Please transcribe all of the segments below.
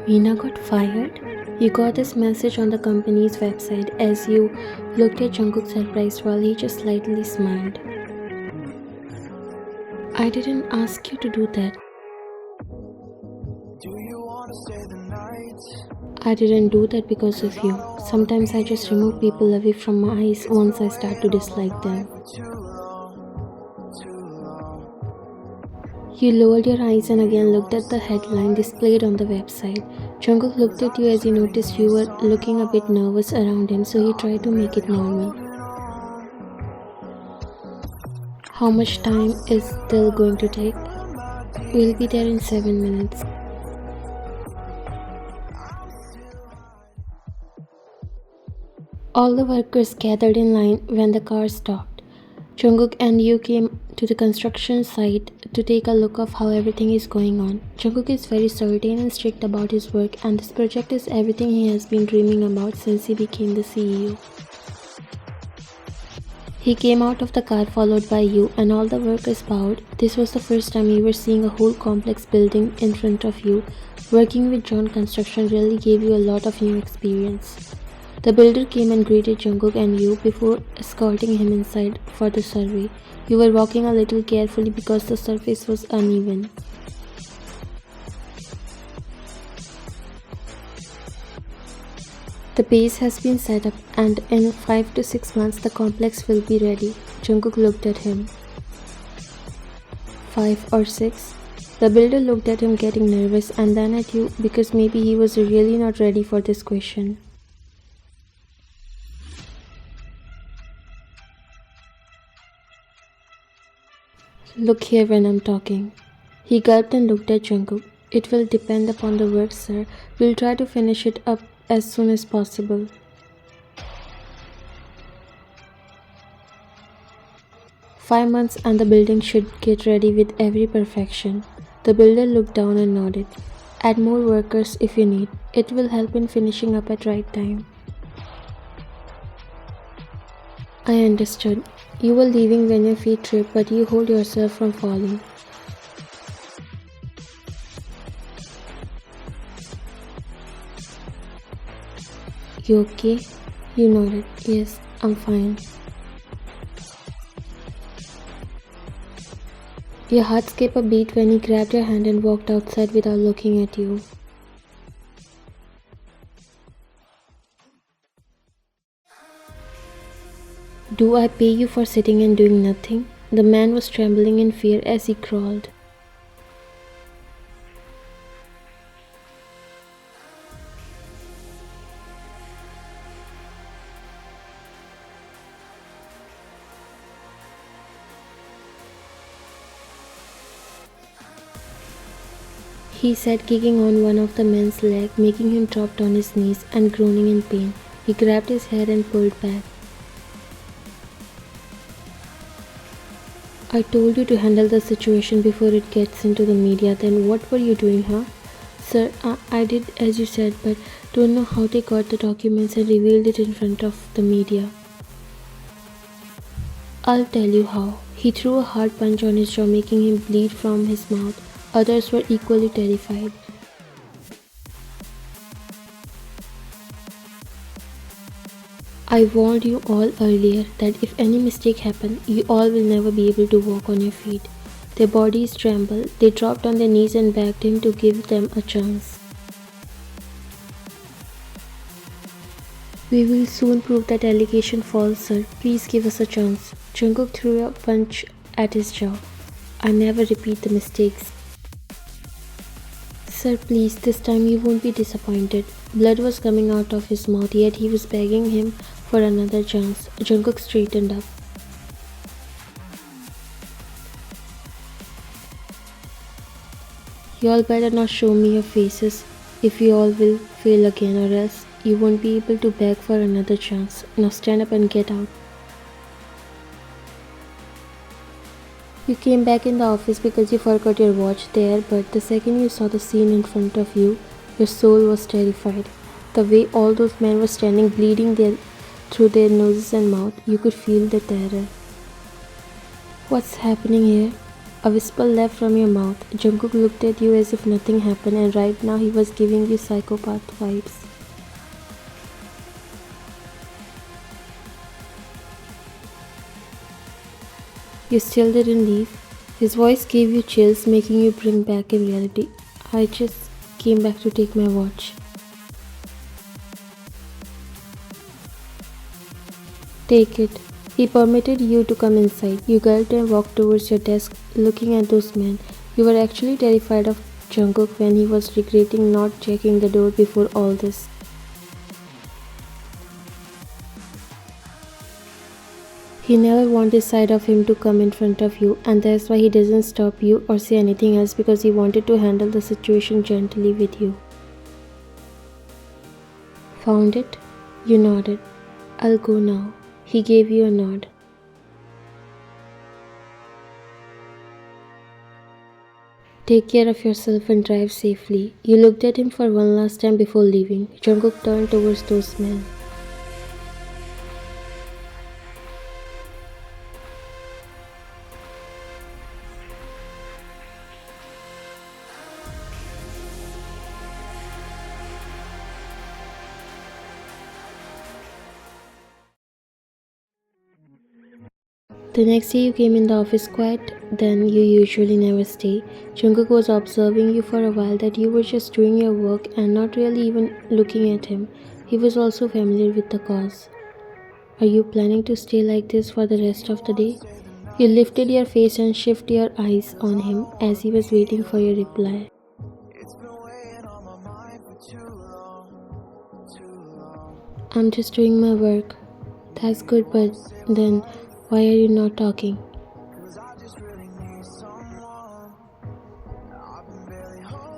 Meena got fired? You got this message on the company's website as you looked at Jungkook surprised while he just slightly smiled. I didn't ask you to do that. I didn't do that because of you. Sometimes I just remove people away from my eyes once I start to dislike them. You lowered your eyes and again looked at the headline displayed on the website. Jungkook looked at you as he noticed you were looking a bit nervous around him, so he tried to make it normal. How much time is still going to take? We'll be there in 7 minutes. All the workers gathered in line when the car stopped. Jungkook and you came to the construction site to take a look of how everything is going on. Jungkook is very certain and strict about his work, and this project is everything he has been dreaming about since he became the CEO. He came out of the car followed by you, and all the workers bowed. This was the first time you were seeing a whole complex building in front of you. Working with John Construction really gave you a lot of new experience. The builder came and greeted Jungkook and you before escorting him inside for the survey. You were walking a little carefully because the surface was uneven. The base has been set up, and in 5 to 6 months the complex will be ready. Jungkook looked at him. 5 or 6? The builder looked at him getting nervous and then at you because maybe he was really not ready for this question. Look here when I'm talking. He gulped and looked at Jungkook. It will depend upon the work, sir. We'll try to finish it up as soon as possible. "5 months and the building should get ready with every perfection." The builder looked down and nodded. "Add more workers if you need. It will help in finishing up at right time." I understood. You were leaving when your feet tripped, but you hold yourself from falling. You okay? You nodded. Yes, I'm fine. Your heart skipped a beat when he grabbed your hand and walked outside without looking at you. "Do I pay you for sitting and doing nothing?" The man was trembling in fear as he crawled. He said, kicking on one of the men's leg, making him drop on his knees and groaning in pain. He grabbed his hair and pulled back. "I told you to handle the situation before it gets into the media. Then what were you doing, huh?" "Sir, I did as you said, but don't know how they got the documents and revealed it in front of the media." "I'll tell you how." He threw a hard punch on his jaw, making him bleed from his mouth. Others were equally terrified. "I warned you all earlier that if any mistake happened, you all will never be able to walk on your feet." Their bodies trembled. They dropped on their knees and begged him to give them a chance. "We will soon prove that allegation false, sir. Please give us a chance." Jungkook threw a punch at his jaw. "I never repeat the mistakes." "Sir, please, this time you won't be disappointed." Blood was coming out of his mouth, yet he was begging him for another chance. Jungkook straightened up. "You all better not show me your faces if you all will fail again, or else you won't be able to beg for another chance. Now stand up and get out." You came back in the office because you forgot your watch there, but the second you saw the scene in front of you, your soul was terrified. The way all those men were standing bleeding through their noses and mouth, you could feel the terror. "What's happening here?" A whisper left from your mouth. Jungkook looked at you as if nothing happened, and right now he was giving you psychopath vibes. You still didn't leave? His voice gave you chills, making you bring back in reality. I just came back to take my watch. Take it. He permitted you to come inside. You gulped and walked towards your desk, looking at those men. You were actually terrified of Jungkook when he was regretting not checking the door before all this. He never wanted this side of him to come in front of you, and that's why he doesn't stop you or say anything else, because he wanted to handle the situation gently with you. Found it? You nodded. I'll go now. He gave you a nod. Take care of yourself and drive safely. You looked at him for one last time before leaving. Jungkook turned towards those men. The next day you came in the office quiet than you usually never stay. Jungkook was observing you for a while that you were just doing your work and not really even looking at him. He was also familiar with the cause. Are you planning to stay like this for the rest of the day? You lifted your face and shifted your eyes on him as he was waiting for your reply. I'm just doing my work. That's good, but then why are you not talking?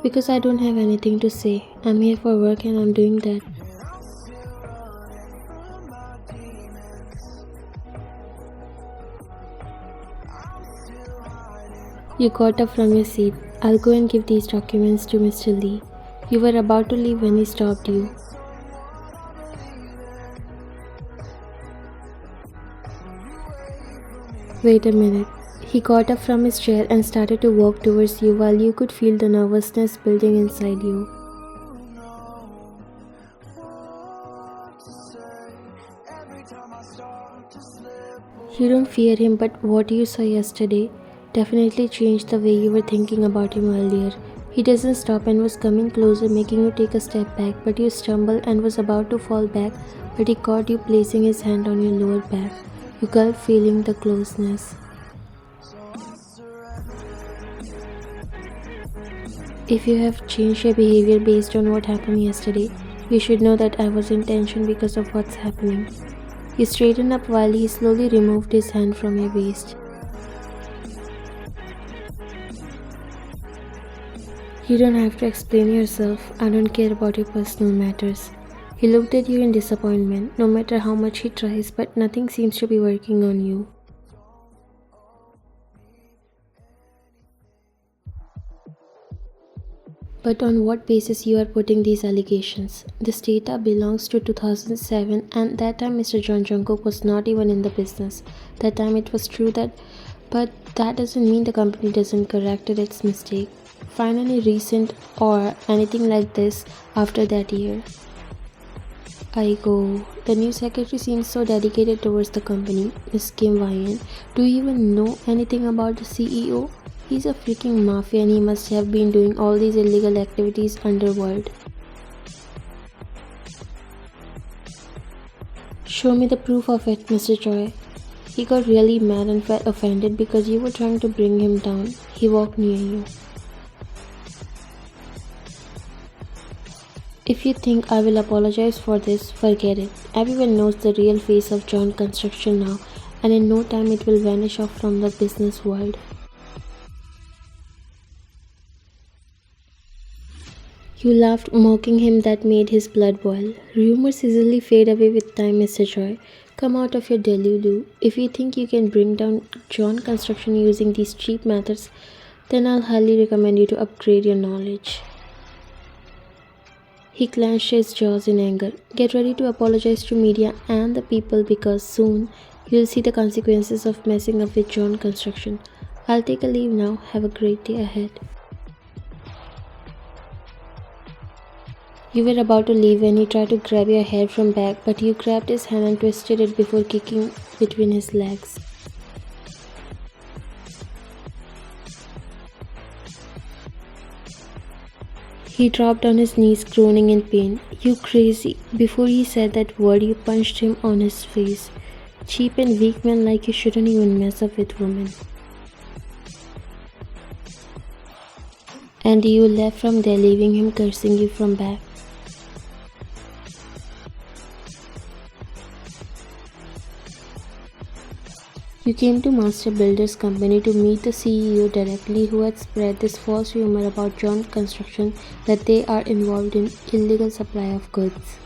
Because I don't have anything to say. I'm here for work and I'm doing that. You got up from your seat. I'll go and give these documents to Mr. Lee. You were about to leave when he stopped you. Wait a minute. He got up from his chair and started to walk towards you while you could feel the nervousness building inside you. You don't fear him, but what you saw yesterday definitely changed the way you were thinking about him earlier. He doesn't stop and was coming closer, making you take a step back, but you stumbled and was about to fall back, but he caught you, placing his hand on your lower back. You gulped, feeling the closeness. If you have changed your behavior based on what happened yesterday, you should know that I was in tension because of what's happening. You straightened up while he slowly removed his hand from your waist. You don't have to explain yourself. I don't care about your personal matters. He looked at you in disappointment, no matter how much he tries, but nothing seems to be working on you. But on what basis you are putting these allegations? This data belongs to 2007, and that time Mr. Jungkook was not even in the business. That time it was true but that doesn't mean the company doesn't correct its mistake. Find any recent or anything like this after that year. I go. The new secretary seems so dedicated towards the company, Miss Kim Wyan. Do you even know anything about the CEO? He's a freaking mafia and he must have been doing all these illegal activities underworld. Show me the proof of it, Mr. Choi. He got really mad and felt offended because you were trying to bring him down. He walked near you. If you think I will apologize for this, forget it. Everyone knows the real face of John Construction now, and in no time it will vanish off from the business world. You laughed, mocking him that made his blood boil. Rumors easily fade away with time, Mr. Choi. Come out of your delulu. If you think you can bring down John Construction using these cheap methods, then I'll highly recommend you to upgrade your knowledge. He clenched his jaws in anger. Get ready to apologize to media and the people because soon you'll see the consequences of messing up with John Construction. I'll take a leave now. Have a great day ahead. You were about to leave when he tried to grab your hair from back, but you grabbed his hand and twisted it before kicking between his legs. He dropped on his knees, groaning in pain. You crazy. Before he said that word, you punched him on his face. Cheap and weak men like you shouldn't even mess up with women. And you left from there, leaving him cursing you from back. You came to Master Builder's company to meet the CEO directly, who had spread this false rumor about John Construction that they are involved in illegal supply of goods.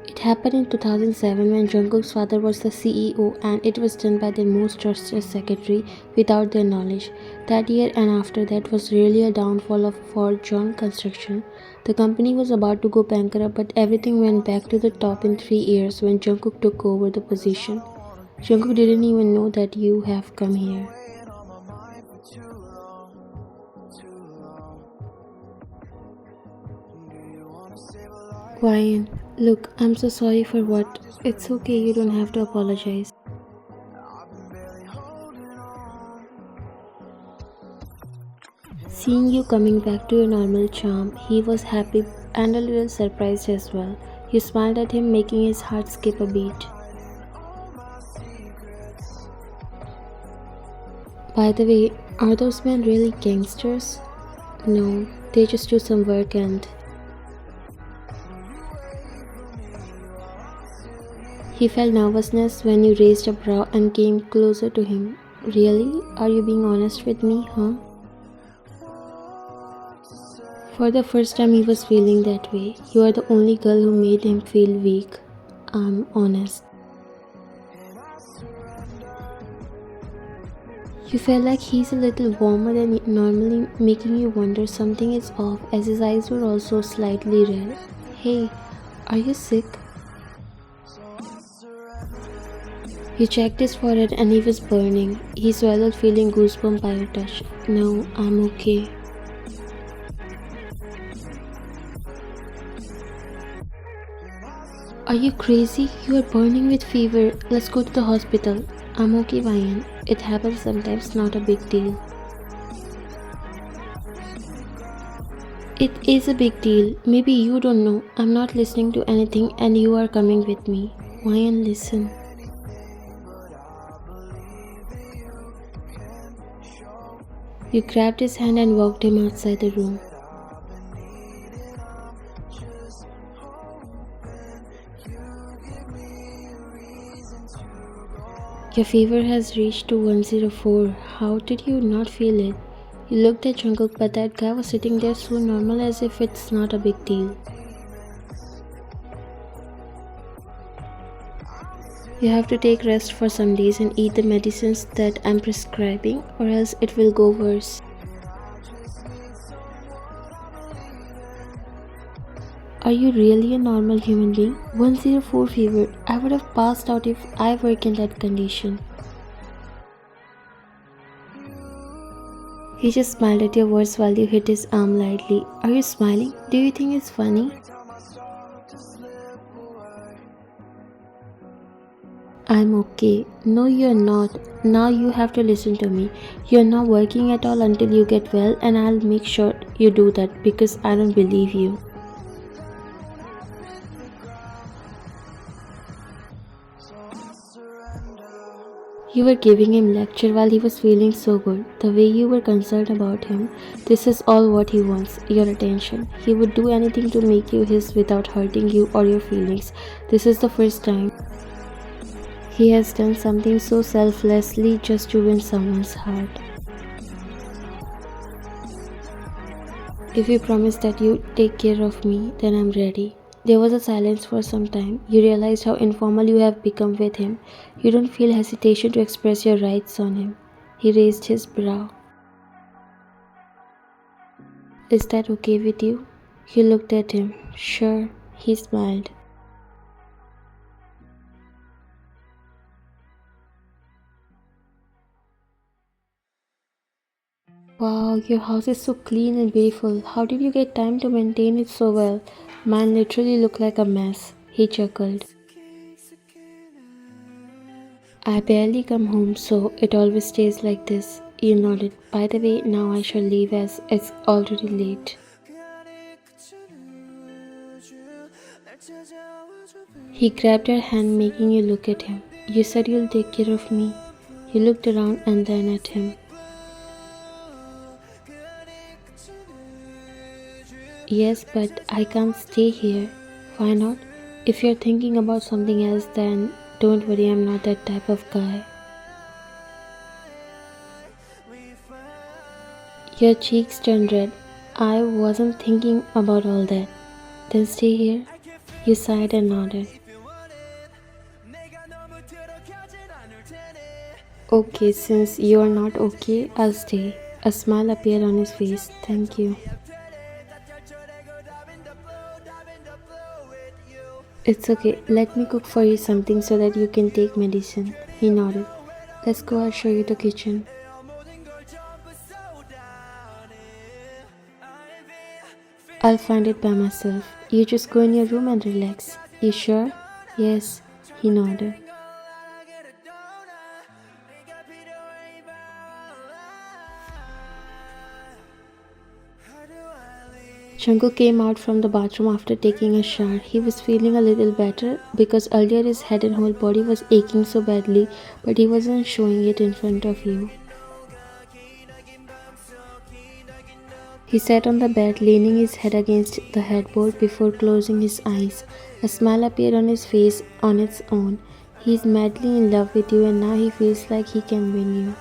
It happened in 2007 when Jungkook's father was the CEO, and it was done by their most trusted secretary without their knowledge. That year and after that was really a downfall for John Construction. The company was about to go bankrupt, but everything went back to the top in 3 years when Jungkook took over the position. Jungkook didn't even know that you have come here. Ryan, look, I'm so sorry for what. It's okay, you don't have to apologize. Seeing you coming back to your normal charm, he was happy and a little surprised as well. You smiled at him, making his heart skip a beat. By the way, are those men really gangsters? No, they just do some work and... He felt nervousness when you raised a brow and came closer to him. Really? Are you being honest with me, huh? For the first time he was feeling that way. You are the only girl who made him feel weak. I'm honest. You felt like he's a little warmer than normally, making you wonder something is off, as his eyes were also slightly red. Hey, are you sick? You checked his forehead and he was burning. He swallowed, feeling goosebumps by your touch. No, I'm okay. Are you crazy? You are burning with fever. Let's go to the hospital. I'm okay, Ryan. It happens sometimes, not a big deal. It is a big deal. Maybe you don't know. I'm not listening to anything and you are coming with me. Ryan, listen. You grabbed his hand and walked him outside the room. Your fever has reached to 104. How did you not feel it? You looked at Jungkook, but that guy was sitting there so normal as if it's not a big deal. You have to take rest for some days and eat the medicines that I'm prescribing, or else it will go worse. Are you really a normal human being? 104 fever. I would have passed out if I were in that condition. He just smiled at your words while you hit his arm lightly. Are you smiling? Do you think it's funny? I'm okay. No, you're not. Now you have to listen to me. You're not working at all until you get well, and I'll make sure you do that because I don't believe you. You were giving him lecture while he was feeling so good. The way you were concerned about him. This is all what he wants, your attention. He would do anything to make you his without hurting you or your feelings. This is the first time he has done something so selflessly just to win someone's heart. If you promise that you take care of me, then I'm ready. There was a silence for some time. You realized how informal you have become with him. You don't feel hesitation to express your rights on him. He raised his brow. Is that okay with you? You looked at him. Sure. He smiled. Wow, your house is so clean and beautiful. How did you get time to maintain it so well? Mine literally looked like a mess. He chuckled. I barely come home, so it always stays like this. You nodded. By the way, now I shall leave as it's already late. He grabbed her hand, making you look at him. You said you'll take care of me. You looked around and then at him. Yes, but I can't stay here. Why not? If you're thinking about something else, then don't worry, I'm not that type of guy. Your cheeks turned red. I wasn't thinking about all that. Then stay here. You sighed and nodded. Okay, since you are not okay, I'll stay. A smile appeared on his face. Thank you. It's okay. Let me cook for you something so that you can take medicine. He nodded. Let's go, I'll show you the kitchen. I'll find it by myself. You just go in your room and relax. You sure? Yes, he nodded. Jungkook came out from the bathroom after taking a shower. He was feeling a little better because earlier his head and whole body was aching so badly, but he wasn't showing it in front of you. He sat on the bed, leaning his head against the headboard before closing his eyes. A smile appeared on his face on its own. He is madly in love with you and now he feels like he can win you.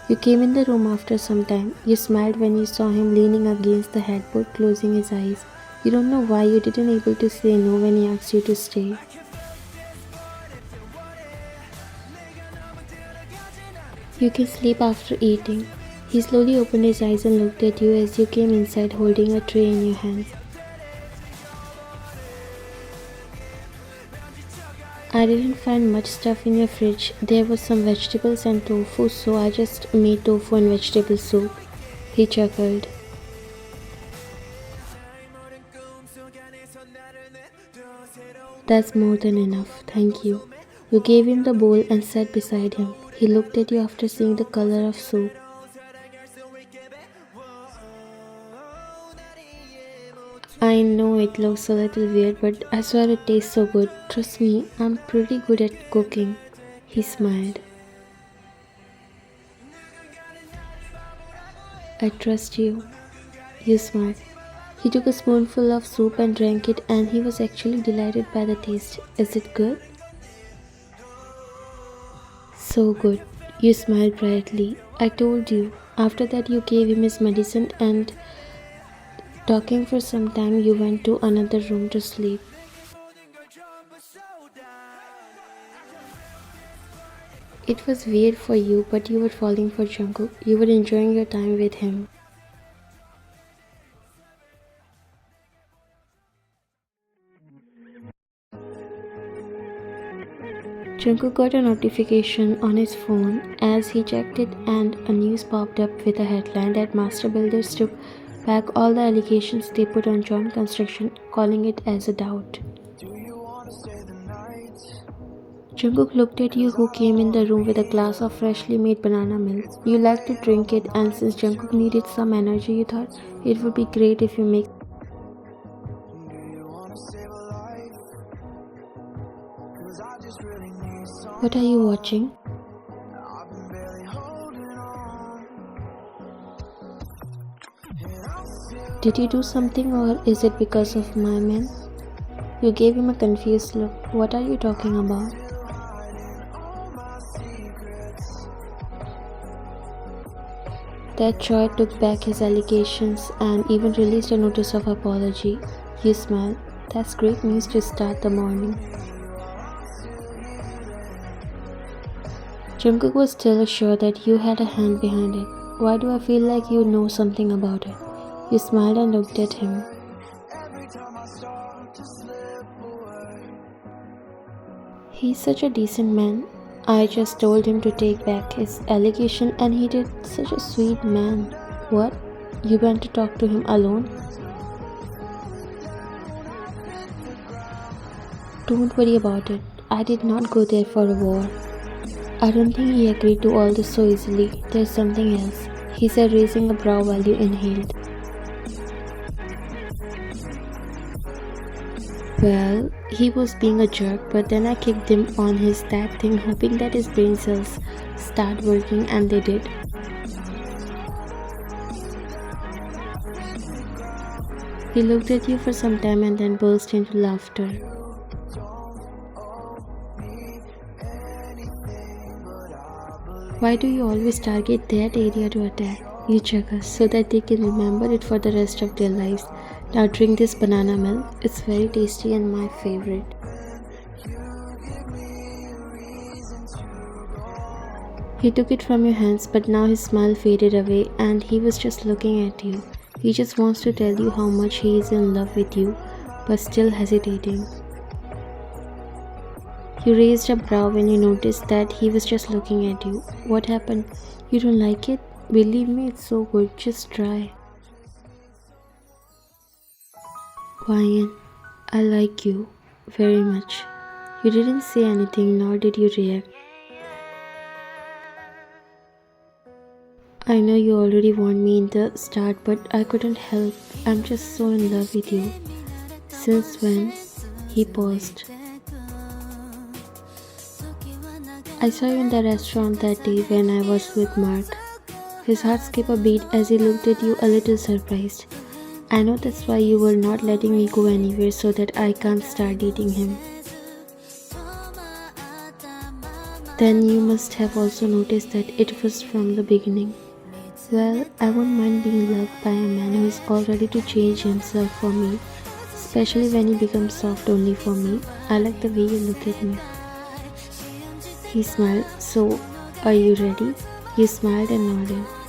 You came in the room after some time. You smiled when you saw him leaning against the headboard, closing his eyes. You don't know why you didn't able to say no when he asked you to stay. You can sleep after eating. He slowly opened his eyes and looked at you as you came inside holding a tray in your hands. I didn't find much stuff in your fridge. There was some vegetables and tofu, so I just made tofu and vegetable soup. He chuckled. That's more than enough, thank you. You gave him the bowl and sat beside him. He looked at you after seeing the color of soup. I know it looks a little weird, but I swear it tastes so good. Trust me, I'm pretty good at cooking. He smiled. I trust you. You smiled. He took a spoonful of soup and drank it, and he was actually delighted by the taste. Is it good? So good. You smiled brightly. I told you. After that, you gave him his medicine, and talking for some time, you went to another room to sleep. It was weird for you, but you were falling for Jungkook. You were enjoying your time with him. Jungkook got a notification on his phone. As he checked it, and a news popped up with a headline that master builders took back all the allegations they put on joint construction, calling it as a doubt. Jungkook looked at you who came in the room with a glass of freshly made banana milk. You liked to drink it, and since Jungkook needed some energy, you thought it would be great if you make. What are you watching? Did you do something, or is it because of my man? You gave him a confused look. What are you talking about? That Choi took back his allegations and even released a notice of apology. You smiled. That's great news to start the morning. Jungkook was still sure that you had a hand behind it. Why do I feel like you know something about it? You smiled and looked at him. He's such a decent man. I just told him to take back his allegation and he did. Such a sweet man. What? You went to talk to him alone? Don't worry about it. I did not go there for a war. I don't think he agreed to all this so easily. There's something else, he said, raising a brow while you inhaled. Well, he was being a jerk, but then I kicked him on his that thing, hoping that his brain cells start working, and they did. He looked at you for some time and then burst into laughter. Why do you always target that area to attack each other so that they can remember it for the rest of their lives? Now drink this banana milk. It's very tasty and my favorite. He took it from your hands, but now his smile faded away and he was just looking at you. He just wants to tell you how much he is in love with you, but still hesitating. You raised a brow when you noticed that he was just looking at you. What happened? You don't like it? Believe me, it's so good. Just try. Ryan, I like you very much. You didn't say anything, nor did you react. I know you already warned me in the start, but I couldn't help. I'm just so in love with you. Since when? He paused. I saw you in the restaurant that day when I was with Mark. His heart skipped a beat as he looked at you a little surprised. I know that's why you were not letting me go anywhere so that I can't start dating him. Then you must have also noticed that it was from the beginning. Well, I won't mind being loved by a man who is all ready to change himself for me, especially when he becomes soft only for me. I like the way you look at me. He smiled. So, are you ready? You smiled and nodded.